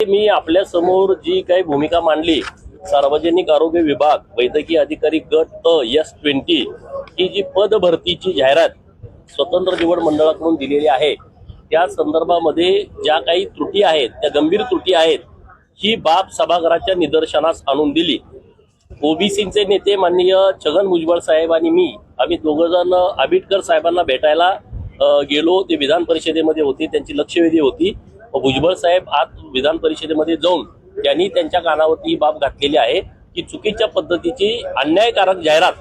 मी आपल्या समोर जी काही भूमिका मांडली, सार्वजनिक आरोग्य विभाग वैद्यकीय अधिकारी गट S20 ही जी पद भरतीची जाहिरात स्वतंत्र निवड मंडळाकडून दिलेली आहे, त्या संदर्भामध्ये ज्या काही त्रुटी आहेत, त्या गंभीर त्रुटी आहेत, ही बाब सभागृहाच्या निदर्शनास आणून दिली। ओबीसीचे नेते माननीय छगन भुजबळ साहेब आणि आम्ही दोघंजण आंबेडकर साहेबांना भेटायला गेलो। ते विधान परिषदेमध्ये होते, त्यांची लक्षवेधी होती। भुजबळ साहेब आज विधान परिषदेमध्ये जाऊन त्यांनी त्यांच्या कानावरती ही बाब घातलेली आहे की चुकीच्या पद्धतीची अन्यायकारक जाहिरात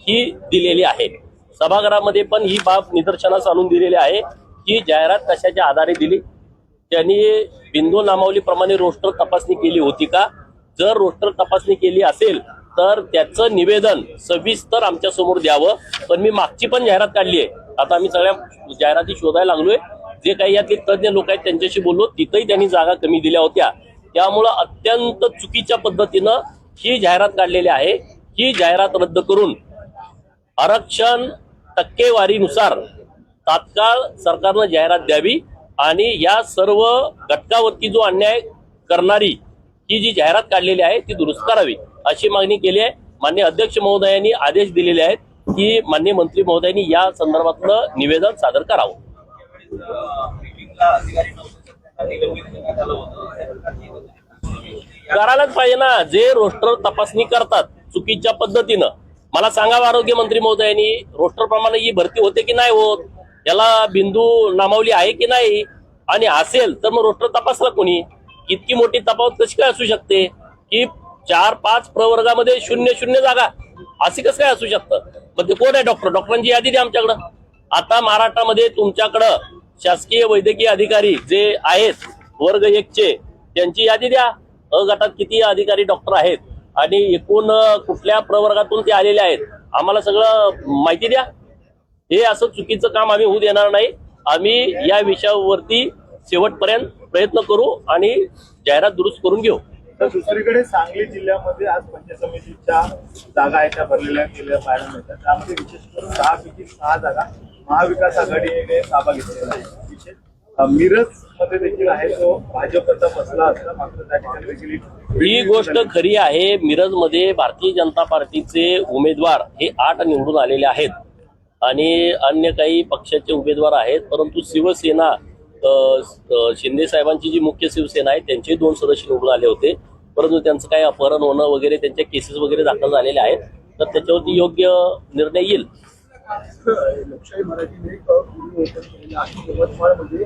ही दिलेली आहे। सभागृहामध्ये पण ही बाब निदर्शनास आणून दिलेली आहे की जाहिरात कशाच्या आधारे दिली, त्यांनी बिंदू नामावलीप्रमाणे रोस्टर तपासणी केली होती का? जर रोस्टर तपासणी केली असेल तर त्याचं निवेदन सविस्तर आमच्या समोर द्यावं। पण मी मागची पण जाहिरात काढली आहे, आता आम्ही सगळ्या जाहिराती शोधायला लागलोय। जे काही यातले तज्ञ लोक आहेत त्यांच्याशी बोललो, तिथेही त्यांनी जागा कमी दिल्या होत्या। त्यामुळं अत्यंत चुकीच्या पद्धतीनं ही जाहिरात काढलेली आहे। ही जाहिरात रद्द करून आरक्षण टक्केवारीनुसार तात्काळ सरकारनं जाहिरात द्यावी आणि या सर्व घटकावरती जो अन्याय करणारी ही जी जाहिरात काढलेली आहे ती दुरुस्त करावी अशी मागणी केली आहे। माननीय अध्यक्ष महोदयांनी आदेश दिलेले आहेत की माननीय मंत्री महोदयांनी या संदर्भातलं निवेदन सादर करावं। करायलाच पाहिजे ना, जे रोस्टर तपासणी करतात चुकीच्या पद्धतीनं। मला सांगावं आरोग्य मंत्री महोदयांनी, रोस्टर प्रमाणे ही भरती होते की नाही होत, याला बिंदू नामावली आहे की नाही, आणि असेल तर मग रोस्टर तपासला कोणी? इतकी मोठी तफावत कशी काय असू शकते की 4-5 प्रवर्गामध्ये 0-0 जागा, असे कसं काय असू शकतं? मग ते कोण आहे? डॉक्टरांची यादी द्या आमच्याकडं। आता महाराष्ट्रामध्ये तुमच्याकडं शासकीय वैद्यकीय अधिकारी जे आहेत वर्ग 1 चे, त्यांची यादी द्या। अ गटात किती अधिकारी डॉक्टर आहेत आणि एकूण कुठल्या प्रवर्गातून ते आलेले आहेत, आम्हाला सगळं माहिती द्या। हे असं चुकीचं काम आम्ही होऊ देणार नाही। आम्ही या विषयावरती शेवटपर्यंत प्रयत्न करू आणि जाहिरात दुरुस्त करून घेऊ। तर दुसरीकडे सांगली जिल्ह्यामध्ये आज पंचायत समितीच्या जागा आहेत त्या भरलेल्या गेल्या पाहायला मिळतात। त्यामध्ये विशेष करून 6 पैकी 6 जागा महाविकास आघाडीने ताबा घेतलेला आहे। विशेष मिरज मध्ये देखील आहे तो भाजपचा मसला असला, मात्र त्या ठिकाणी देखील ही गोष्ट खरी आहे। मिरज मध्ये भारतीय जनता पार्टीचे उमेदवार हे 8 निवडून आलेले आहेत आणि अन्य काही पक्षाचे उमेदवार आहेत, परंतु शिवसेना शिंदे साहेबांची जी मुख्य शिवसेना आहे त्यांचे 2 सदस्य निवडून आले होते, परंतु त्यांचं काही अपहरण होणं वगैरे, त्यांच्या केसेस वगैरे दाखल झालेले आहेत, तर त्याच्यावरती योग्य निर्णय येईल। लोकशाही मराठीने यवतमाळमध्ये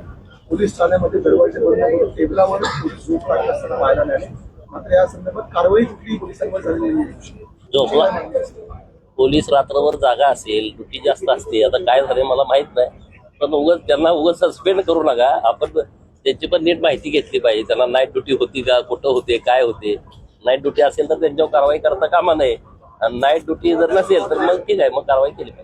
पोलीस ठाण्यामध्ये दरवाजे बंद टेबलावर पोलीस झोप काढत असताना पाहायला मिळाले, मात्र या संदर्भात कारवाई कुठली पोलिसांवर झालेली नाही। झोपला पोलीस रात्रभर जागा असेल, ड्युटी जास्त असते, आता काय झाले मला माहित नाही, पण त्यांना उगाच सस्पेंड करू नका। आपण त्यांची पण नीट माहिती घेतली पाहिजे, त्यांना नाईट ड्युटी होती का, कुठं होते, काय होते। नाईट ड्युटी असेल तर त्यांच्यावर कारवाई करता कामा नये, आणि नाईट ड्युटी जर नसेल तर मग ठीक आहे, मग कारवाई केली पाहिजे।